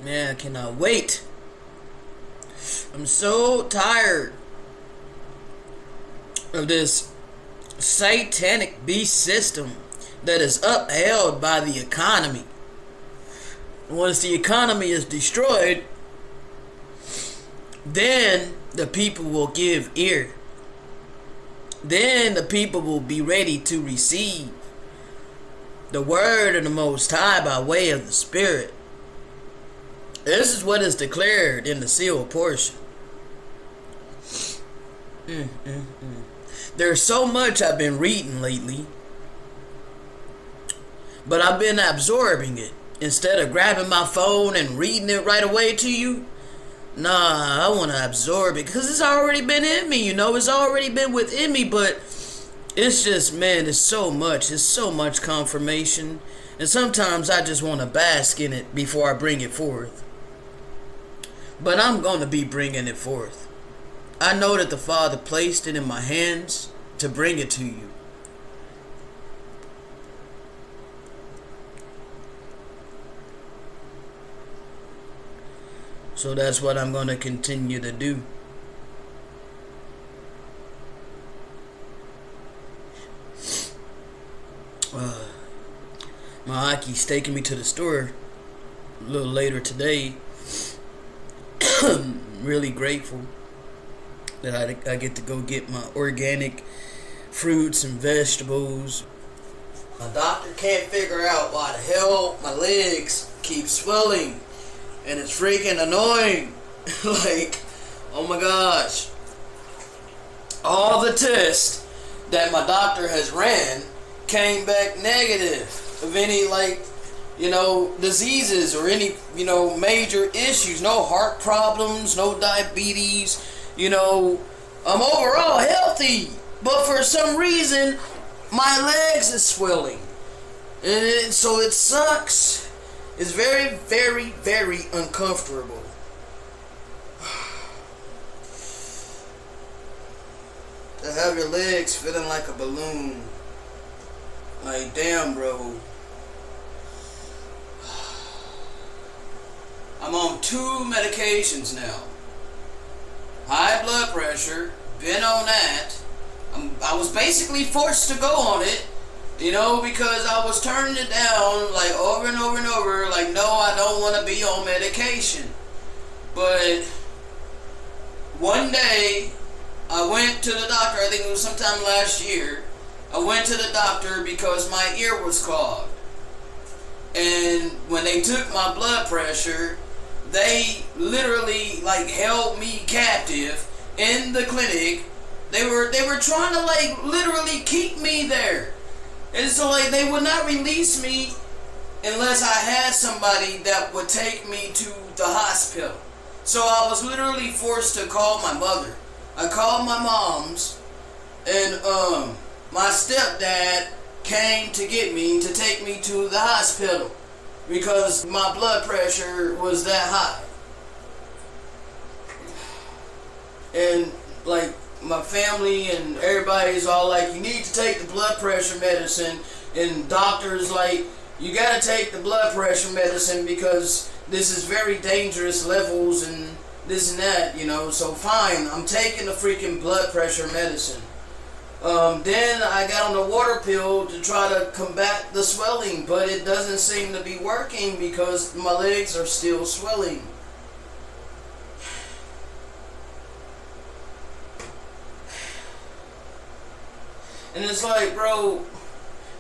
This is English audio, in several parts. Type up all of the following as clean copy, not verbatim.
Man, I cannot wait. I'm so tired of this satanic beast system that is upheld by the economy. Once the economy is destroyed, then the people will give ear. Then the people will be ready to receive the word of the Most High by way of the Spirit. This is what is declared in the sealed portion. There's so much I've been reading lately, but I've been absorbing it instead of grabbing my phone and reading it right away to you. Nah, I want to absorb it because it's already been in me, it's already been within me, but it's just, man, it's so much confirmation, and sometimes I just want to bask in it before I bring it forth. But I'm going to be bringing it forth. I know that the Father placed it in my hands to bring it to you. So that's what I'm going to continue to do. My Aki's taking me to the store a little later today. Really grateful that I get to go get my organic fruits and vegetables. My doctor can't figure out why the hell my legs keep swelling, and it's freaking annoying. Like, oh my gosh. All the tests that my doctor has ran came back negative of any, diseases or any, major issues. No heart problems, no diabetes. I'm overall healthy, but for some reason my legs is swelling, and so it sucks. It's very, very, very uncomfortable. To have your legs feeling like a balloon. Like, damn, bro. I'm on 2 medications now. High blood pressure, been on that. I was basically forced to go on it, because I was turning it down like over and over and over, like, no, I don't want to be on medication. But one day I went to the doctor, I think it was sometime last year. I went to the doctor because my ear was clogged. And when they took my blood pressure, they literally held me captive in the clinic. They were trying to literally keep me there. And so they would not release me unless I had somebody that would take me to the hospital. So I was literally forced to call my mother. I called my mom's, and my stepdad came to get me, to take me to the hospital because my blood pressure was that high. And my family and everybody's all like, you need to take the blood pressure medicine, and doctors you gotta take the blood pressure medicine because this is very dangerous levels and this and that, so fine, I'm taking the freaking blood pressure medicine. Then I got on the water pill to try to combat the swelling, but it doesn't seem to be working because my legs are still swelling. And it's like, bro,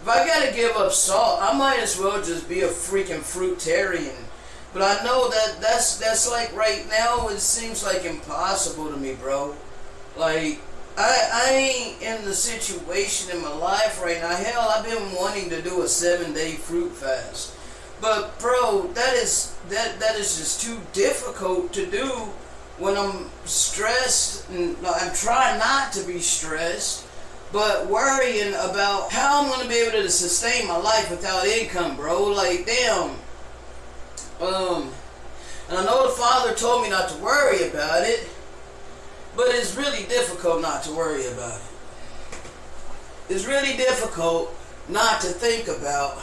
if I gotta give up salt, I might as well just be a freaking fruitarian. But I know that's right now it seems like impossible to me, bro. I ain't in the situation in my life right now. Hell, I've been wanting to do a 7-day fruit fast. But bro, that is just too difficult to do when I'm stressed, and I'm trying not to be stressed, but worrying about how I'm gonna be able to sustain my life without income, bro. Damn. And I know the Father told me not to worry about it, but it's really difficult not to worry about it. It's really difficult not to think about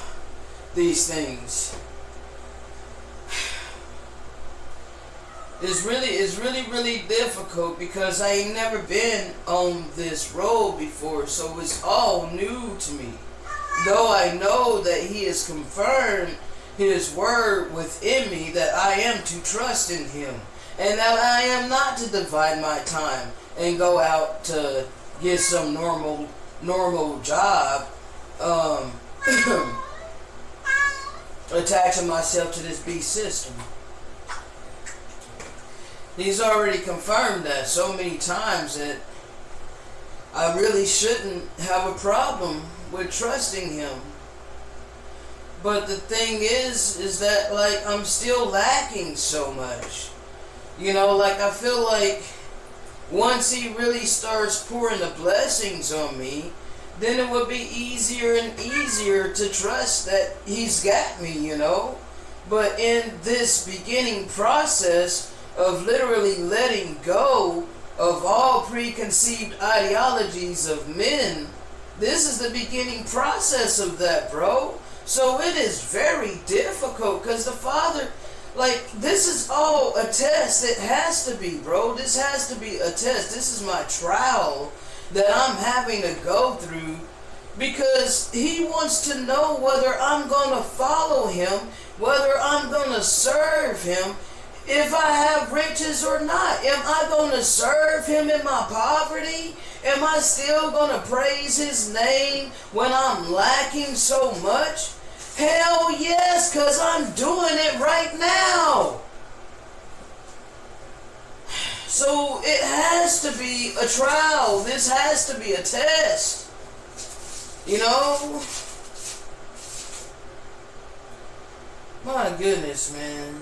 these things. It's really difficult because I ain't never been on this road before, so it's all new to me. Though I know that He has confirmed His word within me that I am to trust in Him, and that I am not to divide my time and go out to get some normal job, attaching myself to this beast system. He's already confirmed that so many times that I really shouldn't have a problem with trusting Him. But the thing is that, like, I'm still lacking so much. You know, like, I feel like once He really starts pouring the blessings on me, then it would be easier and easier to trust that He's got me, you know. But in this beginning process of literally letting go of all preconceived ideologies of men, this is the beginning process of that, bro. So it is very difficult because the Father, like, this is all a test. It has to be, bro. This has to be a test. This is my trial that I'm having to go through, because He wants to know whether I'm going to follow Him, whether I'm going to serve Him, if I have riches or not. Am I going to serve Him in my poverty? Am I still going to praise His name when I'm lacking so much? Hell yes, because I'm doing it right now. So it has to be a trial. This has to be a test. You know? My goodness, man.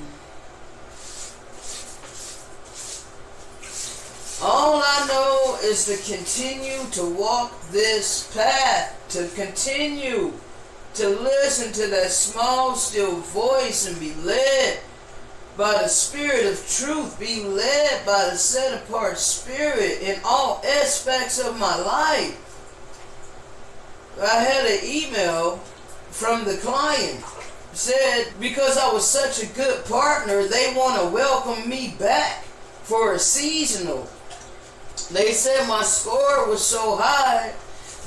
All I know is to continue to walk this path, to continue to listen to that small, still voice and be led by the Spirit of truth, be led by the set-apart Spirit in all aspects of my life. I had an email from the client. Said because I was such a good partner, they want to welcome me back for a seasonal. They said my score was so high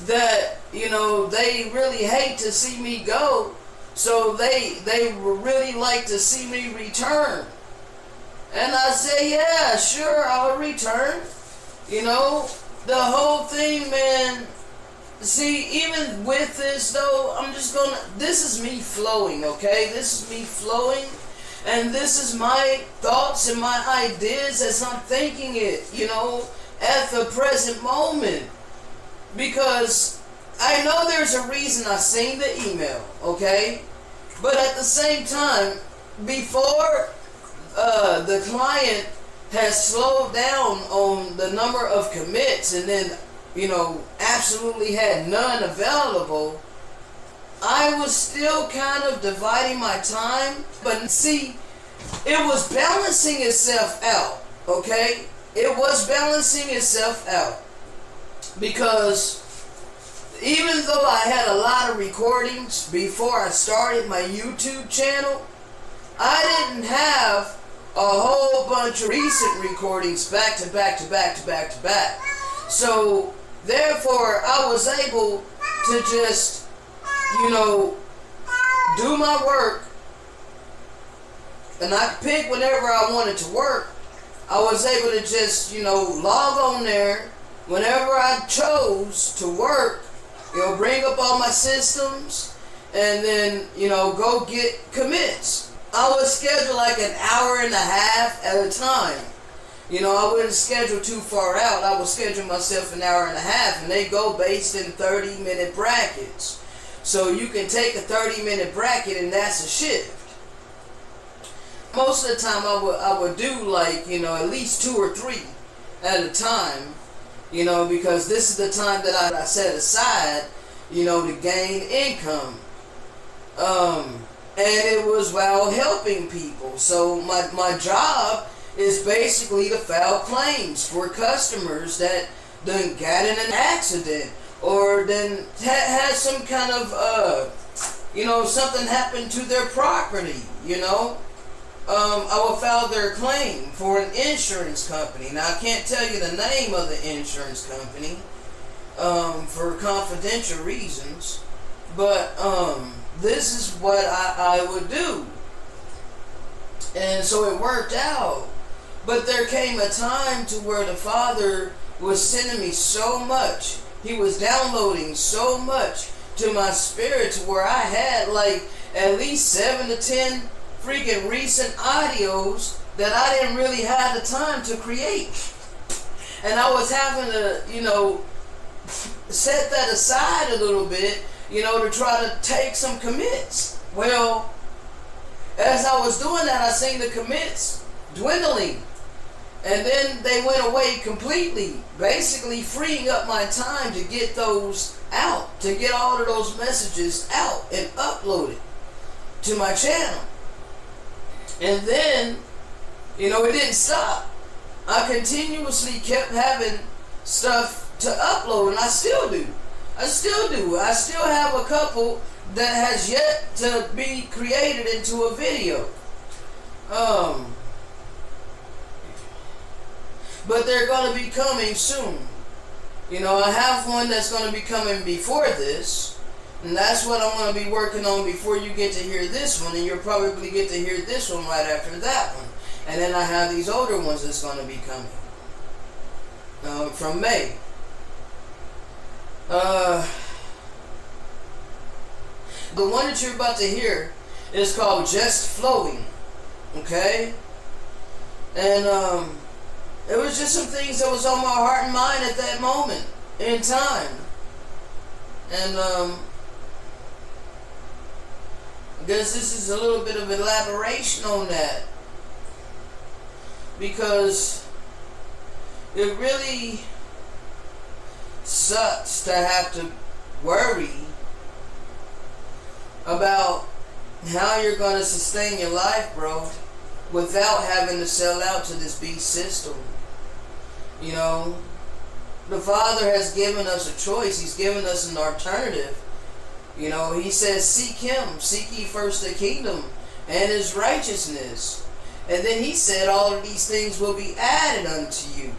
that, you know, they really hate to see me go. So they would really like to see me return. And I said, yeah, sure, I'll return. You know, the whole thing, man. See, even with this, though, this is me flowing, okay? This is me flowing. And this is my thoughts and my ideas as I'm thinking it, you know, at the present moment. Because I know there's a reason I seen the email, okay? But at the same time, before the client has slowed down on the number of commits and then, you know, absolutely had none available, I was still kind of dividing my time. But see, it was balancing itself out, okay? It was balancing itself out. Because even though I had a lot of recordings before I started my YouTube channel, I didn't have a whole bunch of recent recordings back to back to back to back to back. So therefore, I was able to just, you know, do my work, and I could pick whenever I wanted to work. I was able to just, you know, log on there whenever I chose to work, you know, bring up all my systems, and then, you know, go get commits. I would schedule like an hour and a half at a time. You know, I wouldn't schedule too far out. I would schedule myself an hour and a half, and they go based in 30-minute brackets. So you can take a 30-minute bracket, and that's a shift. Most of the time, I would do, like, you know, at least 2 or 3 at a time. You know, because this is the time that I set aside, you know, to gain income. And it was while helping people. So my job is basically to file claims for customers that done got in an accident, or then had some kind of, you know, something happened to their property, you know. I will file their claim for an insurance company. Now, I can't tell you the name of the insurance company for confidential reasons, but this is what I would do. And so it worked out. But there came a time to where the Father was sending me so much. He was downloading so much to my spirit to where I had like at least 7 to 10 freaking recent audios that I didn't really have the time to create. And I was having to, set that aside a little bit, to try to take some commits. Well, as I was doing that, I seen the commits dwindling. And then they went away completely, basically freeing up my time to get those out, to get all of those messages out and uploaded to my channel. And then, it didn't stop. I continuously kept having stuff to upload, and I still do. I still have a couple that has yet to be created into a video. But they're going to be coming soon. I have one that's going to be coming before this. And that's what I'm going to be working on before you get to hear this one. And you'll probably get to hear this one right after that one. And then I have these older ones that's going to be coming. From May. The one that you're about to hear is called Just Flowing. Okay? And, it was just some things that was on my heart and mind at that moment in time. And I guess this is a little bit of elaboration on that. Because it really sucks to have to worry about how you're going to sustain your life, bro, without having to sell out to this beast system. The Father has given us a choice. He's given us an alternative. He says, seek Him. Seek ye first the kingdom and His righteousness. And then He said, all of these things will be added unto you.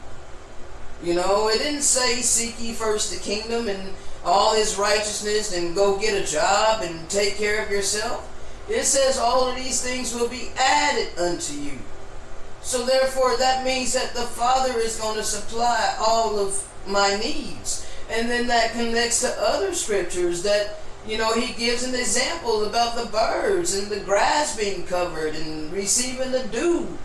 It didn't say, seek ye first the kingdom and all His righteousness and go get a job and take care of yourself. It says all of these things will be added unto you. So therefore, that means that the Father is going to supply all of my needs. And then that connects to other scriptures that, He gives an example about the birds and the grass being covered and receiving the dew,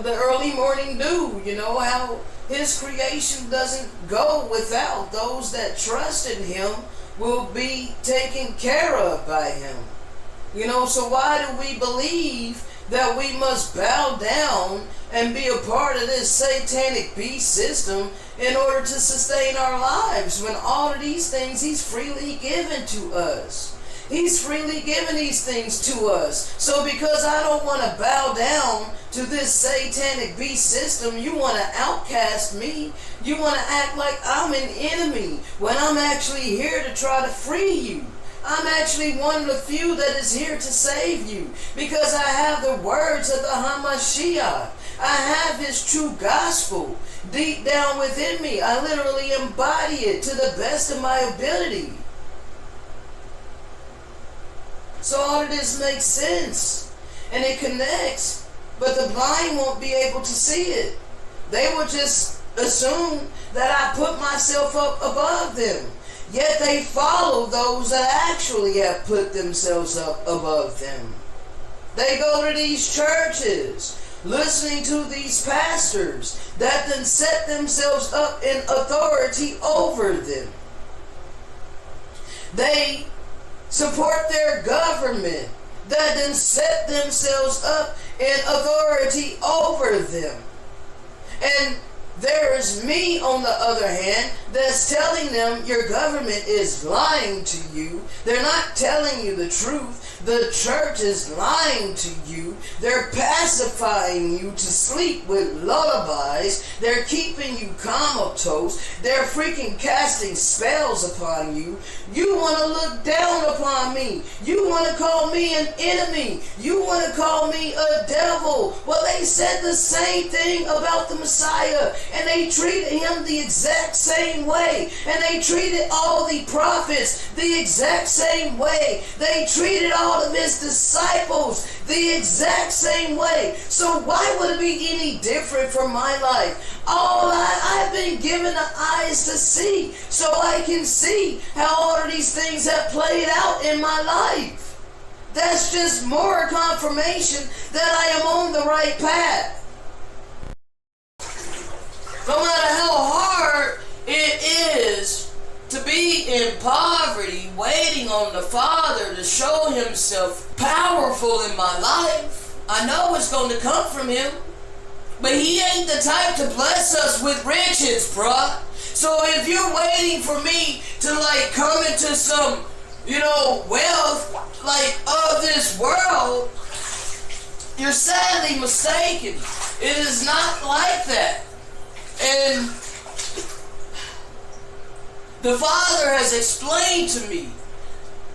the early morning dew. How His creation doesn't go without. Those that trust in Him will be taken care of by Him. So why do we believe that we must bow down and be a part of this satanic beast system in order to sustain our lives when all of these things He's freely given to us? He's freely given these things to us. So because I don't want to bow down to this satanic beast system, you want to outcast me. You want to act like I'm an enemy when I'm actually here to try to free you. I'm actually one of the few that is here to save you because I have the words of the Hamashiach. I have His true gospel deep down within me. I literally embody it to the best of my ability. So all of this makes sense and it connects, but the blind won't be able to see it. They will just assume that I put myself up above them. Yet they follow those that actually have put themselves up above them. They go to these churches, listening to these pastors that then set themselves up in authority over them. They support their government that then set themselves up in authority over them. And there is me, on the other hand, that's telling them your government is lying to you. They're not telling you the truth. The church is lying to you. They're pacifying you to sleep with lullabies. They're keeping you comatose. They're freaking casting spells upon you. You want to look down upon me. You want to call me an enemy. You want to call me a devil. Well, they said the same thing about the Messiah, and they treated him the exact same way, and they treated all the prophets the exact same way. They treated all of his disciples the exact same way. So why would it be any different from my life? I've been given the eyes to see, so I can see how all of these things have played out in my life. That's just more confirmation that I am on the right path. No matter how hard it is to be in poverty, waiting on the Father to show himself powerful in my life, I know it's going to come from him. But he ain't the type to bless us with riches, bruh. So if you're waiting for me to come into some, wealth of this world, you're sadly mistaken. It is not like that. And the Father has explained to me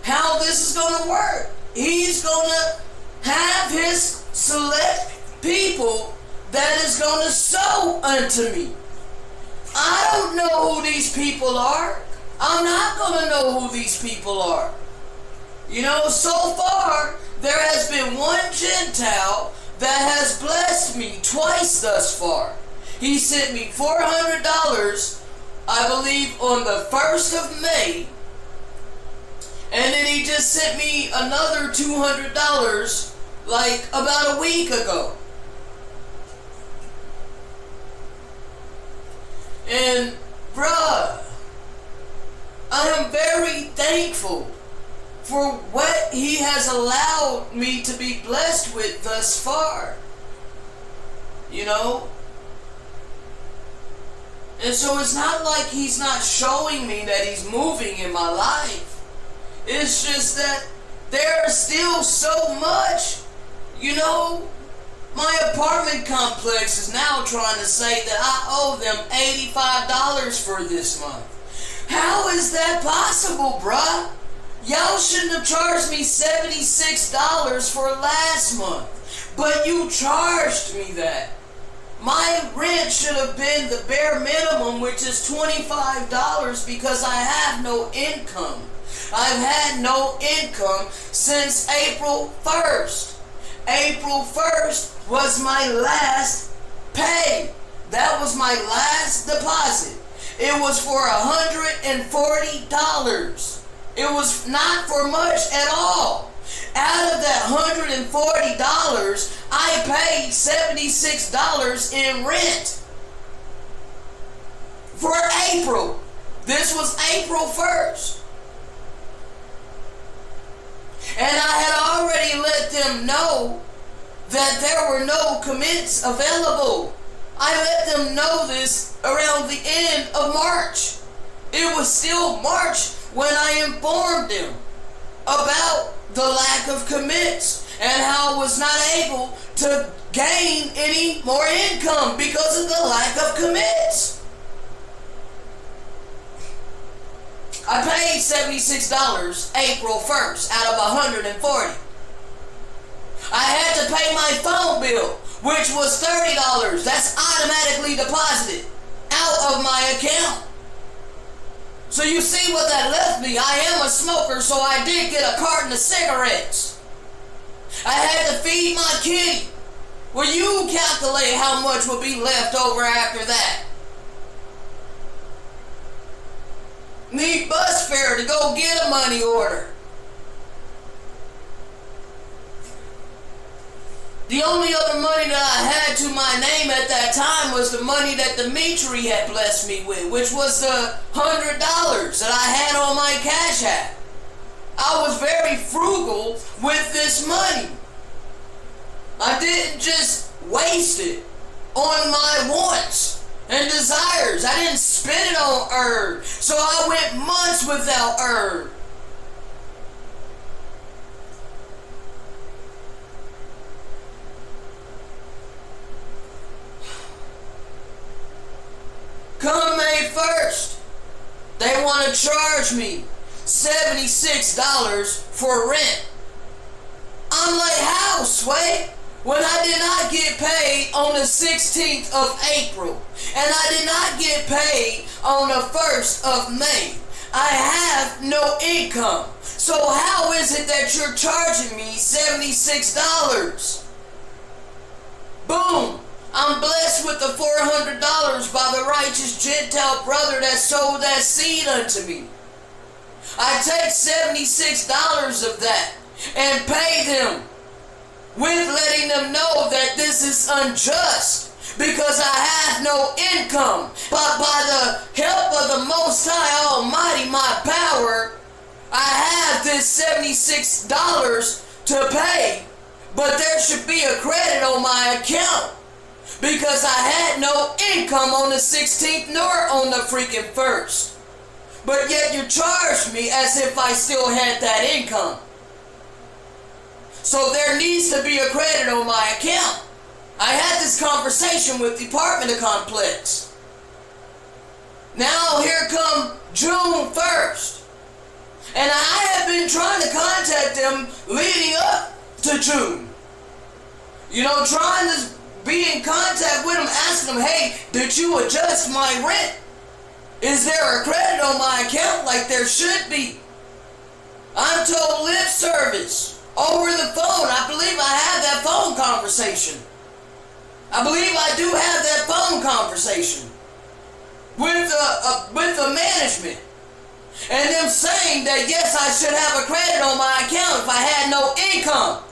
how this is going to work. He's going to have his select people that is going to sow unto me. I don't know who these people are. I'm not going to know who these people are. So far, there has been one Gentile that has blessed me twice thus far. He sent me $400, I believe, on the 1st of May. And then he just sent me another $200, about a week ago. And, bruh, I am very thankful for what he has allowed me to be blessed with thus far. And so it's not like he's not showing me that he's moving in my life. It's just that there's still so much, My apartment complex is now trying to say that I owe them $85 for this month. How is that possible, bruh? Y'all shouldn't have charged me $76 for last month, but you charged me that. My rent should have been the bare minimum, which is $25, because I have no income. I've had no income since April 1st. April 1st was my last pay. That was my last deposit. It was for $140. It was not for much at all. Out of that $140, I paid $76 in rent for April. This was April 1st. And I had already let them know that there were no commits available. I let them know this around the end of March. It was still March when I informed them about the lack of commits and how I was not able to gain any more income because of the lack of commits. I paid $76 April 1st out of $140. I had to pay my phone bill, which was $30. That's automatically deposited out of my account. So you see what that left me. I am a smoker, so I did get a carton of cigarettes. I had to feed my kitty. Well, you calculate how much will be left over after that. Need bus fare to go get a money order. The only other money that I had to my name at that time was the money that Dimitri had blessed me with, which was the $100 that I had on my Cash App. I was very frugal with this money. I didn't just waste it on my wants and desires. I didn't spend it on herb. So I went months without herb. They want to charge me $76 for rent. I'm like, how, Sway? When I did not get paid on the 16th of April, and I did not get paid on the 1st of May, I have no income. So how is it that you're charging me $76? Boom! I'm blessed with the $400 by the righteous Gentile brother that sowed that seed unto me. I take $76 of that and pay them, with letting them know that this is unjust because I have no income. But by the help of the Most High Almighty, my power, I have this $76 to pay. But there should be a credit on my account because I had no income on the 16th nor on the freaking 1st. But yet you charged me as if I still had that income. So there needs to be a credit on my account. I had this conversation with Department of Complex. Now here come June 1st. And I have been trying to contact them leading up to June. You know, trying to be in contact with them, asking them, hey, did you adjust my rent? Is there a credit on my account like there should be? I'm told lip service. Over the phone. I believe I have that phone conversation. I believe I do have that phone conversation with the management. And them saying that yes, I should have a credit on my account if I had no income.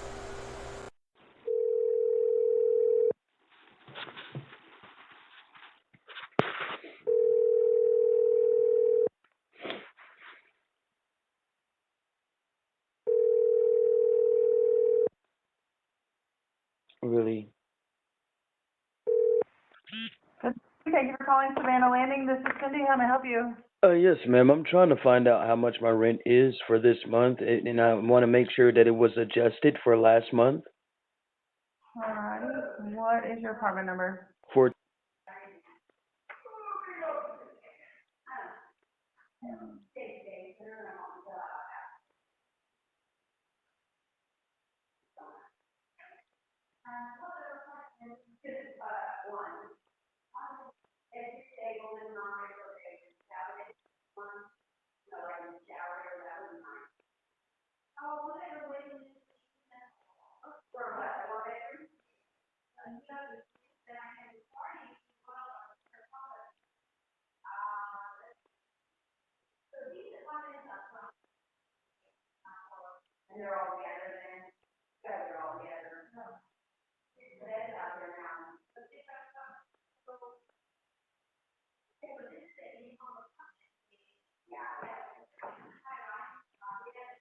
Really? Thank you for calling Savannah Landing. This is Cindy. How may I help you? Yes, ma'am. I'm trying to find out how much my rent is for this month, and I want to make sure that it was adjusted for last month. Alrighty. What is your apartment number? For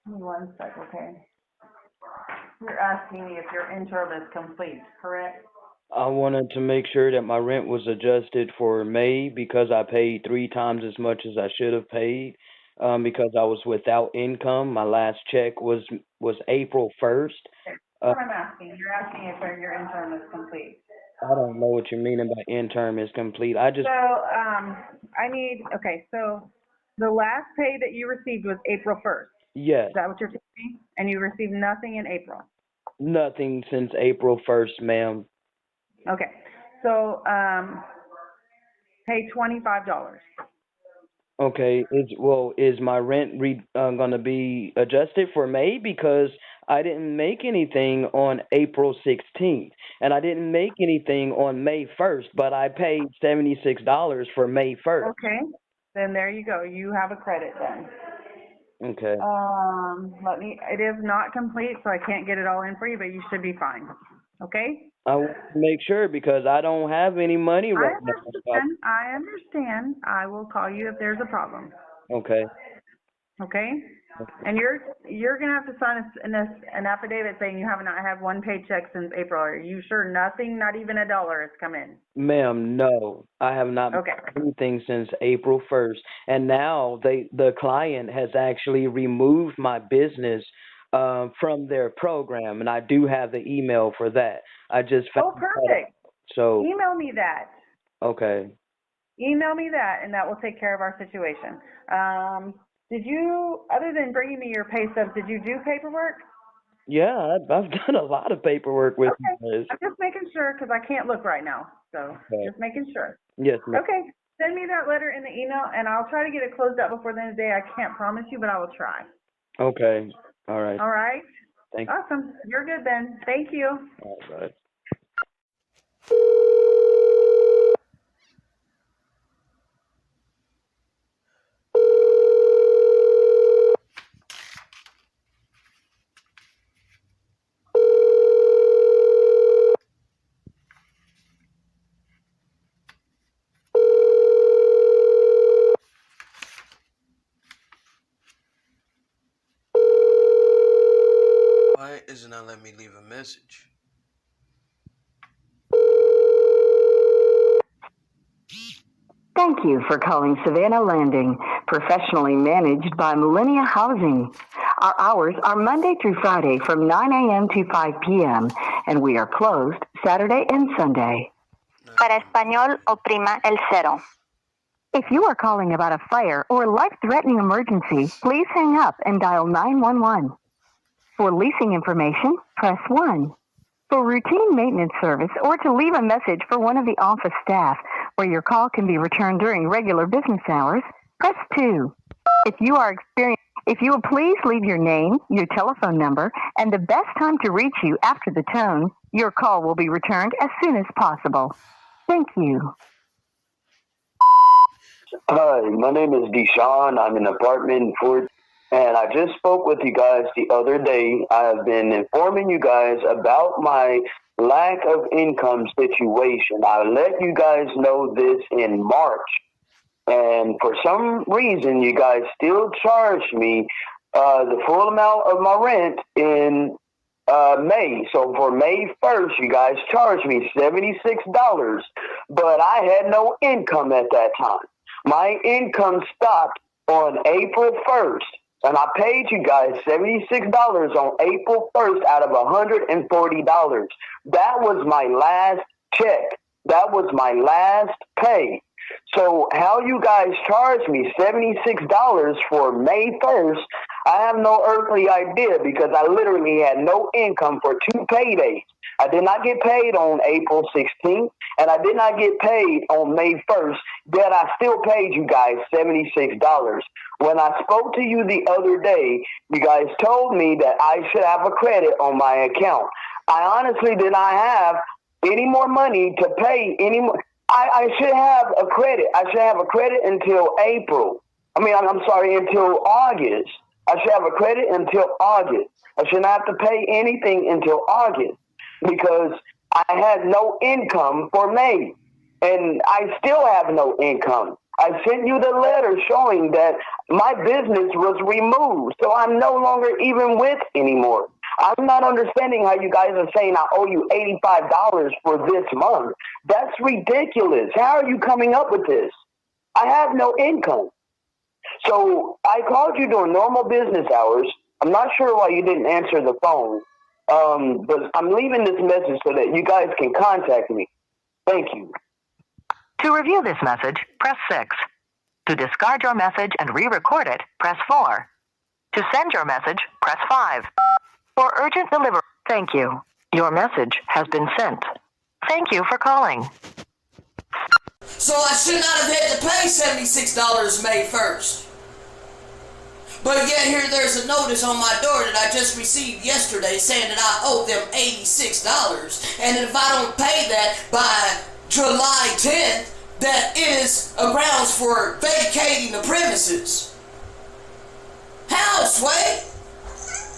Give me one sec, okay? You're asking me if your interim is complete, correct? I wanted to make sure that my rent was adjusted for May because I paid 3 times as much as I should have paid. Because I was without income. My last check was April 1st. Okay. That's what I'm asking. You're asking if your interim is complete. I don't know what you mean by interim is complete. I just So the last pay that you received was April 1st. yes, Is that what you're telling me? And you received nothing in April? nothing since April 1st, ma'am. Okay. So, pay $25. Okay, is my rent gonna be adjusted for May because I didn't make anything on April 16th and I didn't make anything on May 1st, but I paid $76 for May 1st. Okay. Then there you go. You have a credit then. Okay. It is not complete, so I can't get it all in for you, but you should be fine. Okay? I want to make sure because I don't have any money I right now. understand. I will call you if there's a problem. Okay. Okay? And you're gonna have to sign an affidavit saying you have not had one paycheck since April. Are you sure nothing, not even $1 has come in? Ma'am, no, I have not Okay. made anything since April 1st, and now the client has actually removed my business from their program, and I do have the email for that. I just found Oh, perfect. that out. So Email me that. okay, Email me that, and that will take care of our situation. Did you, other than bringing me your pay stubs, did you do paperwork? Yeah, I've done a lot of paperwork with Okay. you guys. I'm just making sure because I can't look right now. So Okay. just making sure. Yes, ma'am. Okay. Send me that letter in the email, and I'll try to get it closed out before the end of the day. I can't promise you, but I will try. Okay. All right. All right? Thank you. Awesome. You're good then. Thank you. All right. Why isn't it letting me leave a message? Thank you for calling Savannah Landing, professionally managed by Millennia Housing. Our hours are Monday through Friday from 9 a.m. to 5 p.m., and we are closed Saturday and Sunday. Para español, oprima el cero. If you are calling about a fire or life-threatening emergency, please hang up and dial 911. For leasing information, press 1. For routine maintenance service or to leave a message for one of the office staff where your call can be returned during regular business hours, press 2. If you will please leave your name, your telephone number, and the best time to reach you after the tone, your call will be returned as soon as possible. Thank you. Hi, my name is Deshaun. I'm in apartment 4, and I just spoke with you guys the other day. I have been informing you guys about my lack of income situation. I let you guys know this in March, and for some reason, you guys still charge me the full amount of my rent in May. So for May 1st, you guys charged me $76, but I had no income at that time. My income stopped on April 1st, and I paid you guys $76 on April 1st out of $140. That was my last check. That was my last pay. So how you guys charged me $76 for May 1st, I have no earthly idea because I literally had no income for 2 paydays. I did not get paid on April 16th, and I did not get paid on May 1st, yet I still paid you guys $76. When I spoke to you the other day, you guys told me that I should have a credit on my account. I honestly did not have any more money to pay any more. I should have a credit. I should have a credit until April. Until August. I should have a credit until August. I should not have to pay anything until August because I had no income for May, and I still have no income. I sent you the letter showing that my business was removed, so I'm no longer even with anymore. I'm not understanding how you guys are saying I owe you $85 for this month. That's ridiculous. How are you coming up with this? I have no income. So I called you during normal business hours. I'm not sure why you didn't answer the phone, but I'm leaving this message so that you guys can contact me. Thank you. To review this message, press 6. To discard your message and re-record it, press 4. To send your message, press 5. For urgent delivery, thank you. Your message has been sent. Thank you for calling. So I should not have had to pay $76 May 1st. But yet here there's a notice on my door that I just received yesterday saying that I owe them $86. And if I don't pay that by July 10th, that is a grounds for vacating the premises. How, Sway?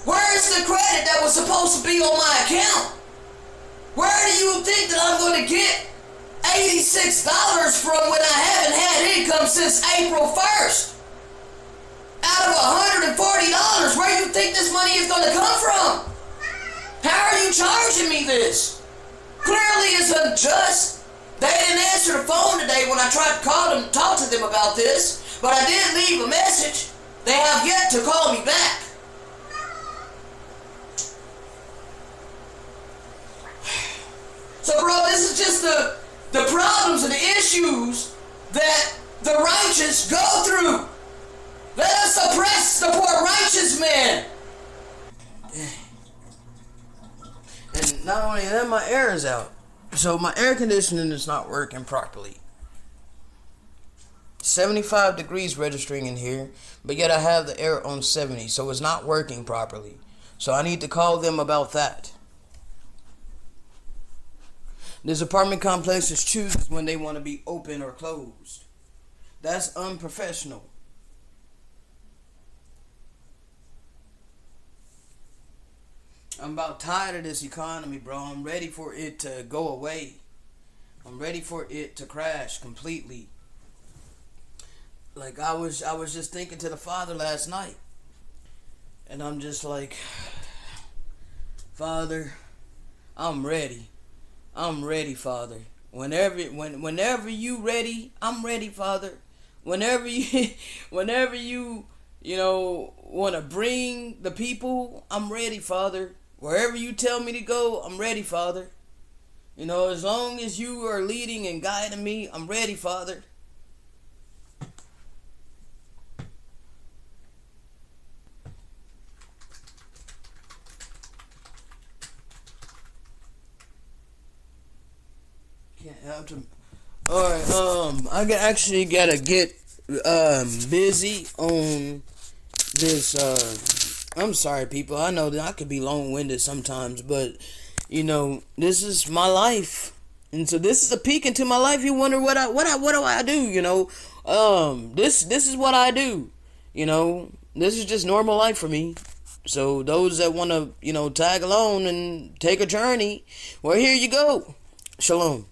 Where is the credit that was supposed to be on my account? Where do you think that I'm going to get $86 from when I haven't had income since April 1st? Out of $140, where do you think this money is going to come from? How are you charging me this? Clearly it's unjust. They didn't answer the phone today when I tried to call them and talk to them about this, but I did leave a message. They have yet to call me back. So, bro, this is just the problems and the issues that the righteous go through. Let us oppress the poor righteous man. And not only that, my air is out. So my air conditioning is not working properly. 75 degrees registering in here, but yet I have the air on 70, so it's not working properly. So I need to call them about that. This apartment complexes choose when they want to be open or closed. That's unprofessional. I'm about tired of this economy, bro. I'm ready for it to go away. I'm ready for it to crash completely. Like I was just thinking to the Father last night. And I'm just like, Father, I'm ready. I'm ready, Father. Whenever you ready, I'm ready, Father. Whenever you want to bring the people, I'm ready, Father. Wherever you tell me to go, I'm ready, Father. As long as you are leading and guiding me, I'm ready, Father. Can't have to. Alright, I actually gotta get busy on this. I'm sorry, people. I know that I could be long-winded sometimes, but this is my life, and so this is a peek into my life. You wonder what do I do? This is what I do. This is just normal life for me. So those that want to tag along and take a journey, well, here you go. Shalom.